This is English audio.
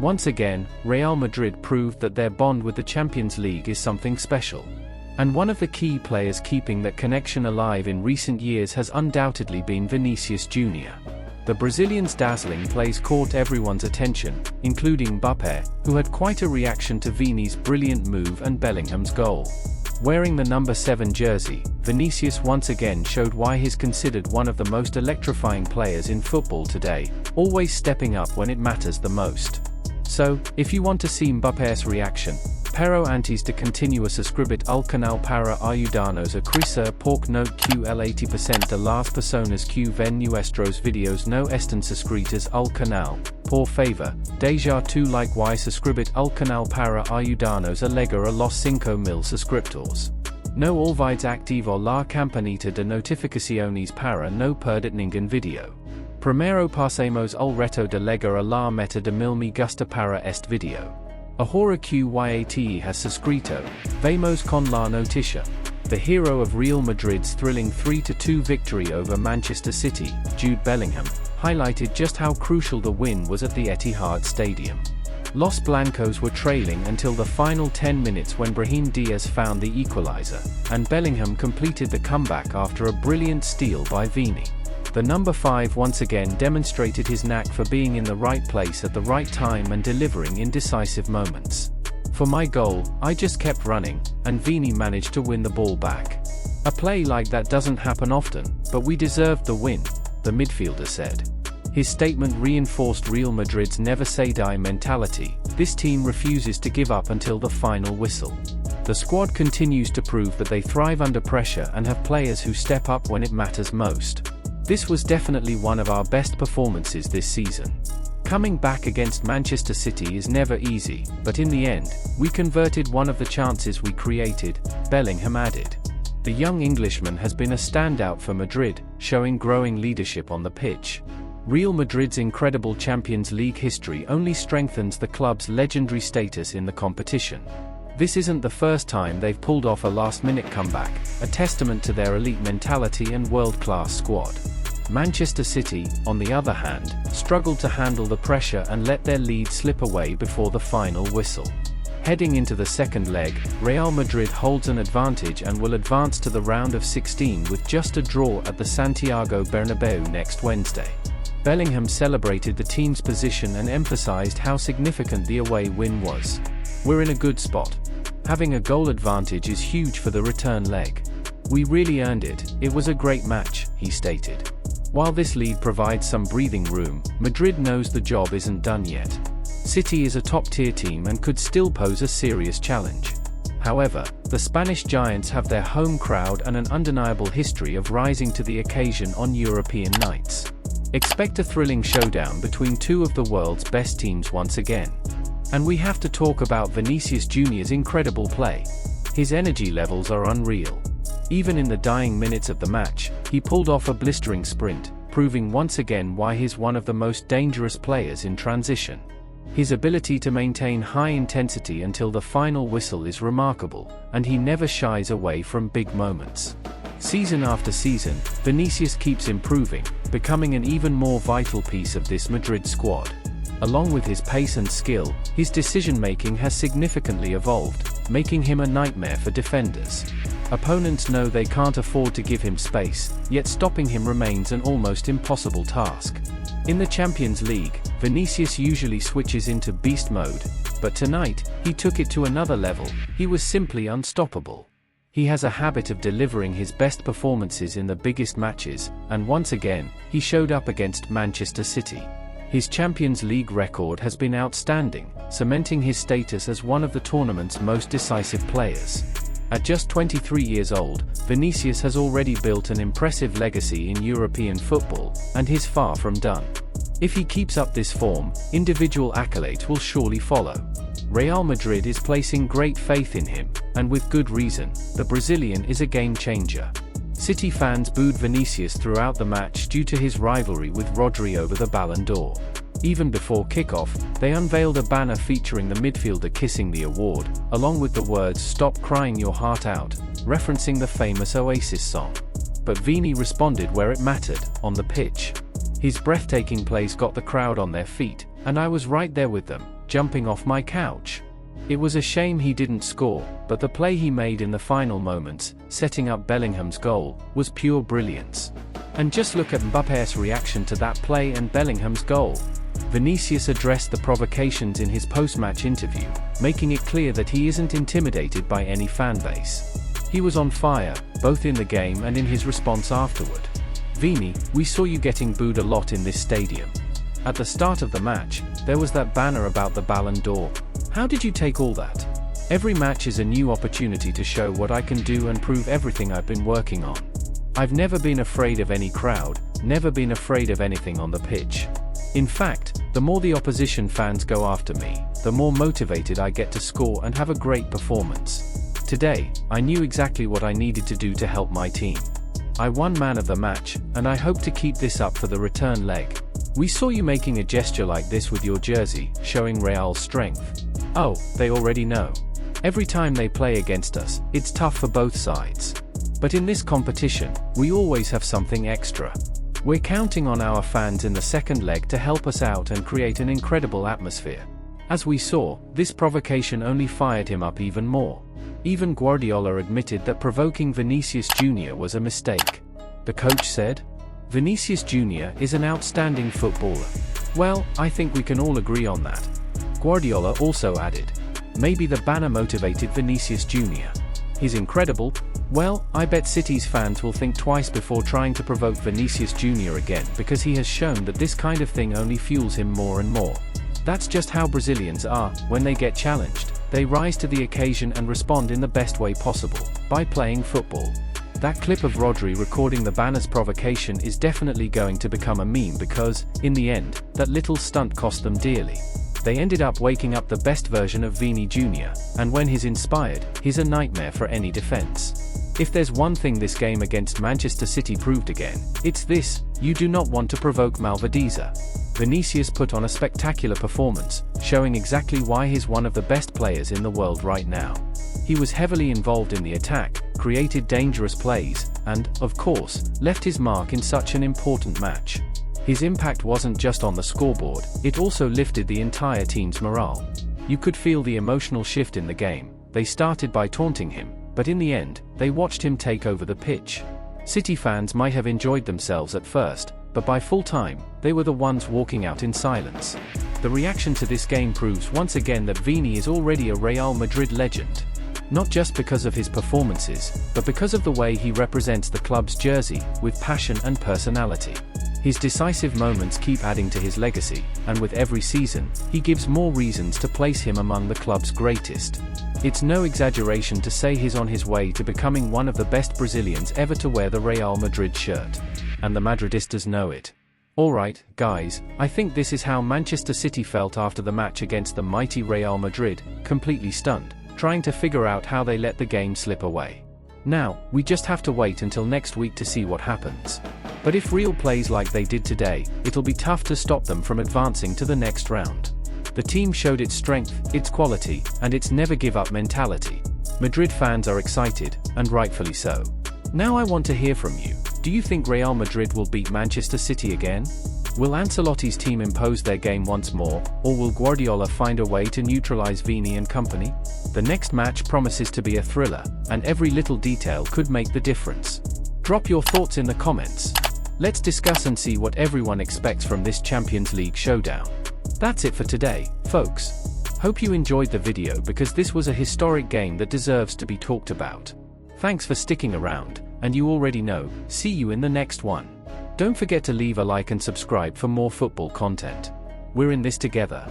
Once again, Real Madrid proved that their bond with the Champions League is something special. And one of the key players keeping that connection alive in recent years has undoubtedly been Vinicius Jr. The Brazilian's dazzling plays caught everyone's attention, including Mbappe'S, who had quite a reaction to Vini's brilliant move and Bellingham'S goal. Wearing the number 7 jersey, Vinicius once again showed why he's considered one of the most electrifying players in football today, always stepping up when it matters the most. So, if you want to see Mbappe'S reaction, pero antes de continuar suscribit al canal para ayudarnos a crecer porque no que el 80% de las personas que ven nuestros videos no están suscritas al canal, por favor, deja tu like y suscribit al canal para ayudarnos a llegar a los 5,000 suscriptores. No olvides activar la campanita de notificaciones para no perder ningún video. Primero pasemos al reto de llegar a la meta de 1000 me gusta para este video. Ahora QYATE has suscrito, vamos con la noticia. The hero of Real Madrid's thrilling 3-2 victory over Manchester City, Jude Bellingham, highlighted just how crucial the win was at the Etihad Stadium. Los Blancos were trailing until the final 10 minutes when Brahim Diaz found the equalizer, and Bellingham completed the comeback after a brilliant steal by Vini. The number 5 once again demonstrated his knack for being in the right place at the right time and delivering in decisive moments. For my goal, I just kept running, and Vini managed to win the ball back. A play like that doesn't happen often, but we deserved the win, the midfielder said. His statement reinforced Real Madrid's never say die mentality. This team refuses to give up until the final whistle. The squad continues to prove that they thrive under pressure and have players who step up when it matters most. This was definitely one of our best performances this season. Coming back against Manchester City is never easy, but in the end, we converted one of the chances we created, Bellingham added. The young Englishman has been a standout for Madrid, showing growing leadership on the pitch. Real Madrid's incredible Champions League history only strengthens the club's legendary status in the competition. This isn't the first time they've pulled off a last-minute comeback, a testament to their elite mentality and world-class squad. Manchester City, on the other hand, struggled to handle the pressure and let their lead slip away before the final whistle. Heading into the second leg, Real Madrid holds an advantage and will advance to the round of 16 with just a draw at the Santiago Bernabeu next Wednesday. Bellingham celebrated the team's position and emphasized how significant the away win was. "We're in a good spot. Having a goal advantage is huge for the return leg. We really earned it, it was a great match," he stated. While this lead provides some breathing room, Madrid knows the job isn't done yet. City is a top-tier team and could still pose a serious challenge. However, the Spanish giants have their home crowd and an undeniable history of rising to the occasion on European nights. Expect a thrilling showdown between two of the world's best teams once again. And we have to talk about Vinicius Jr.'s incredible play. His energy levels are unreal. Even in the dying minutes of the match, he pulled off a blistering sprint, proving once again why he's one of the most dangerous players in transition. His ability to maintain high intensity until the final whistle is remarkable, and he never shies away from big moments. Season after season, Vinicius keeps improving, becoming an even more vital piece of this Madrid squad. Along with his pace and skill, his decision-making has significantly evolved, making him a nightmare for defenders. Opponents know they can't afford to give him space, yet stopping him remains an almost impossible task. In the Champions League, Vinicius usually switches into beast mode, but tonight, he took it to another level. He was simply unstoppable. He has a habit of delivering his best performances in the biggest matches, and once again, he showed up against Manchester City. His Champions League record has been outstanding, cementing his status as one of the tournament's most decisive players. At just 23 years old, Vinicius has already built an impressive legacy in European football, and he's far from done. If he keeps up this form, individual accolades will surely follow. Real Madrid is placing great faith in him, and with good reason. The Brazilian is a game changer. City fans booed Vinicius throughout the match due to his rivalry with Rodri over the Ballon d'Or. Even before kickoff, they unveiled a banner featuring the midfielder kissing the award, along with the words "Stop crying your heart out," referencing the famous Oasis song. But Vini responded where it mattered, on the pitch. His breathtaking plays got the crowd on their feet, and I was right there with them. jumping off my couch. It was a shame he didn't score, but the play he made in the final moments, setting up Bellingham'S goal, was pure brilliance. And just look at Mbappe'S reaction to that play and Bellingham'S goal. Vinicius addressed the provocations in his post-match interview, making it clear that he isn't intimidated by any fanbase. He was on fire, both in the game and in his response afterward. "Vini, we saw you getting booed a lot in this stadium. At the start of the match, there was that banner about the Ballon d'Or. How did you take all that? Every match is a new opportunity to show what I can do and prove everything I've been working on. I've never been afraid of any crowd, never been afraid of anything on the pitch. In fact, the more the opposition fans go after me, the more motivated I get to score and have a great performance. Today, I knew exactly what I needed to do to help my team. I won man of the match, and I hope to keep this up for the return leg. We saw you making a gesture like this with your jersey, showing Real's strength. Oh, they already know. Every time they play against us, it's tough for both sides. But in this competition, we always have something extra. We're counting on our fans in the second leg to help us out and create an incredible atmosphere." As we saw, this provocation only fired him up even more. Even Guardiola admitted that provoking Vinicius Jr was a mistake. The coach said, "Vinicius Jr is an outstanding footballer." Well, I think we can all agree on that. Guardiola also added, "Maybe the banner motivated Vinicius Jr. He's incredible. Well, I bet City's fans will think twice before trying to provoke Vinicius Jr again because he has shown that this kind of thing only fuels him more and more. That's just how Brazilians are. When they get challenged, they rise to the occasion and respond in the best way possible, by playing football." That clip of Rodri recording the banner's provocation is definitely going to become a meme because, in the end, that little stunt cost them dearly. They ended up waking up the best version of Vini Jr, and when he's inspired, he's a nightmare for any defense. If there's one thing this game against Manchester City proved again, it's this: you do not want to provoke Mbappe'S. Vinicius put on a spectacular performance, showing exactly why he's one of the best players in the world right now. He was heavily involved in the attack, created dangerous plays, and, of course, left his mark in such an important match. His impact wasn't just on the scoreboard, it also lifted the entire team's morale. You could feel the emotional shift in the game. They started by taunting him, but in the end, they watched him take over the pitch. City fans might have enjoyed themselves at first, but by full time, they were the ones walking out in silence. The reaction to this game proves once again that Vini is already a Real Madrid legend. Not just because of his performances, but because of the way he represents the club's jersey, with passion and personality. His decisive moments keep adding to his legacy, and with every season, he gives more reasons to place him among the club's greatest. It's no exaggeration to say he's on his way to becoming one of the best Brazilians ever to wear the Real Madrid shirt. And the Madridistas know it. Alright, guys, I think this is how Manchester City felt after the match against the mighty Real Madrid, completely stunned, trying to figure out how they let the game slip away. Now, we just have to wait until next week to see what happens. But if Real plays like they did today, it'll be tough to stop them from advancing to the next round. The team showed its strength, its quality, and its never-give-up mentality. Madrid fans are excited, and rightfully so. Now I want to hear from you. Do you think Real Madrid will beat Manchester City again? Will Ancelotti's team impose their game once more, or will Guardiola find a way to neutralize Vini and company? The next match promises to be a thriller, and every little detail could make the difference. Drop your thoughts in the comments. Let's discuss and see what everyone expects from this Champions League showdown. That's it for today, folks. Hope you enjoyed the video because this was a historic game that deserves to be talked about. Thanks for sticking around, and you already know, see you in the next one. Don't forget to leave a like and subscribe for more football content. We're in this together.